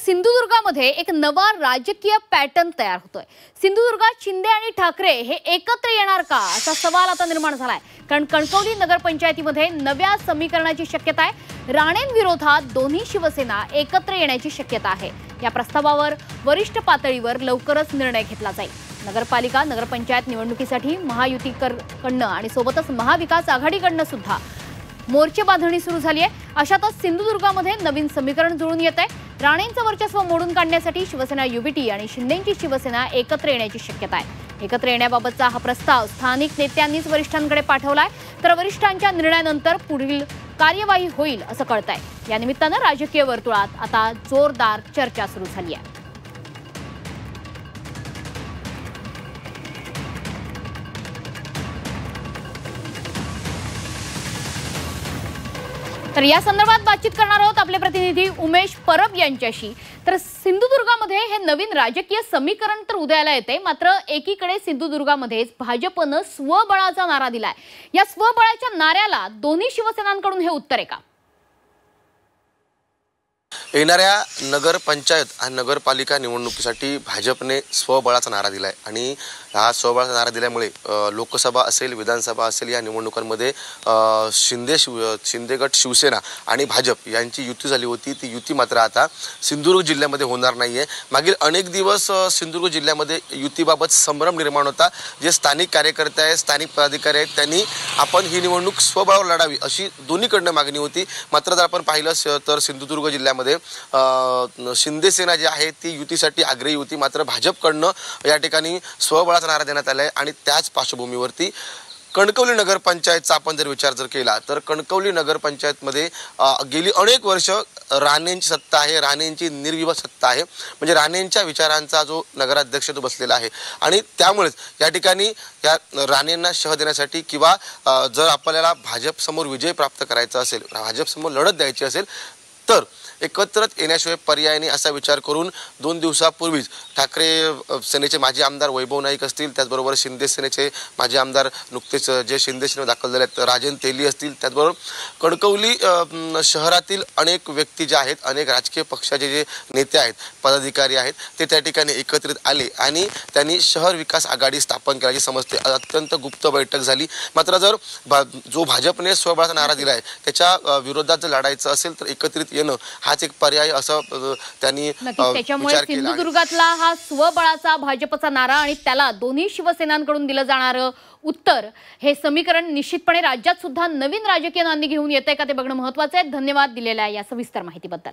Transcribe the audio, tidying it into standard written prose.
सिंधुदुर्गामध्ये एक नवा राजकीय पॅटर्न तयार होतोय। सिंधुदुर्गात शिंदे आणि ठाकरे हे एकत्र येणार का असा सवाल आता निर्माण झालाय। कारण कणकवली नगरपंचायतीमध्ये नव्या समीकरणाची शक्यता आहे। राणेंविरोधात दोन्ही शिवसेना एकत्र येण्याची शक्यता आहे। या प्रस्तावावर वरिष्ठ पातळीवर लवकरच निर्णय घेतला जाईल। नगरपालिका नगरपंचायत निवडणुकीसाठी महायुतीकडनं आणि सोबतच महाविकास आघाडीकडनं सुद्धा मोर्चे बांधणी सुरू झाली आहे। अशातच सिंधुदुर्गामध्ये नवीन समीकरण जुळून येत आहे। राणेंचं वर्चस्व मोडून काढण्यासाठी शिवसेना युबीटी आणि शिंदेंची शिवसेना एकत्र येण्याची शक्यता आहे। एकत्र येण्याबाबतचा हा प्रस्ताव स्थानिक नेत्यांनीच वरिष्ठांकडे पाठवलाय, तर वरिष्ठांच्या निर्णयानंतर पुढील कार्यवाही होईल असं कळतंय। या निमित्तानं राजकीय वर्तुळात आता जोरदार चर्चा सुरू झाली आहे। तर या संदर्भात बातचीत करणार आहोत आपले प्रतिनिधी उमेश परब यांच्याशी। तर सिंधुदुर्गामध्ये हे नवीन राजकीय समीकरण तर उदयाला येते, मात्र एकीकडे सिंधुदुर्गामध्ये भाजपनं स्वबळाचा नारा दिलाय। या स्वबळाच्या नाऱ्याला दोन्ही शिवसेनांकडून हे उत्तर आहे का? येणाऱ्या नगरपंचायत आणि नगरपालिका निवडणुकीसाठी भाजपने स्वबळाचा नारा दिलाय आणि हा स्वबळाचा नारा दिल्यामुळे लोकसभा असेल विधानसभा असेल या निवडणुकांमध्ये शिंदे गट शिवसेना आणि भाजप यांची युती झाली होती। ती युती मात्र आता सिंधुदुर्ग जिल्ह्यामध्ये होणार नाहीये। मागील अनेक दिवस सिंधुदुर्ग जिल्ह्यामध्ये युतीबाबत संभ्रम निर्माण होता। जे स्थानिक कार्यकर्ते आहेत स्थानिक पदाधिकारी आहेत त्यांनी आपण ही निवडणूक स्वबळावर लढावी अशी दोन्हीकडनं मागणी होती। मात्र जर आपण पाहिलं तर सिंधुदुर्ग जिल्ह्यामध्ये शिंदे सेना जी आहे ती युतीसाठी आग्रही होती, मात्र भाजपकडनं या ठिकाणी स्वबळाचा नारा देण्यात आलाय। आणि त्याच पार्श्वभूमीवरती कणकवली नगरपंचायतचा आपण जर विचार केला तर कणकवली नगरपंचायतमध्ये गेली अनेक वर्ष राणेंची सत्ता आहे, राणेंची निर्विवाद सत्ता आहे। म्हणजे राणेंच्या विचारांचा जो नगराध्यक्ष तो बसलेला आहे आणि त्यामुळेच या ठिकाणी या राणेंना शह देण्यासाठी किंवा जर आपल्याला भाजप समोर विजय प्राप्त करायचा असेल, भाजप समोर लढत द्यायची असेल तर एकत्र येण्याशिवाय पर्याय नाही असा विचार करून 2 दिवसापूर्वीच ठाकरे सेनेचे माजी आमदार वैभव नाईक असतील, त्याचबरोबर शिंदे सेनेचे माजी आमदार नुकतेच जे शिंदे सेनेत दाखल झाले आहेत राजन तेली असतील, त्याचबरोबर कणकवली शहरातील अनेक व्यक्ती जे आहेत, अनेक राजकीय पक्षाचे जे नेते आहेत पदाधिकारी आहेत ते त्या ठिकाणी एकत्रित आले आणि त्यांनी शहर विकास आघाडी स्थापन करायची समजते अत्यंत गुप्त बैठक झाली। मात्र जर जो भाजपने स्वबळाचा नारा दिलाय त्याच्या विरोधात जर लढायचं असेल तर एकत्रित येणं हाच एक पर्याय असं त्यांनी त्याच्यामुळे सिंधुदुर्गातला हा स्वबळाचा भाजपचा नारा आणि त्याला दोन्ही शिवसेनांकडून दिलं जाणारं उत्तर हे समीकरण निश्चितपणे राज्यात सुद्धा नवीन राजकीय नांदी घेऊन येतंय का ते बघणं महत्त्वाचं आहे। धन्यवाद दिलेल्या या सविस्तर माहितीबद्दल।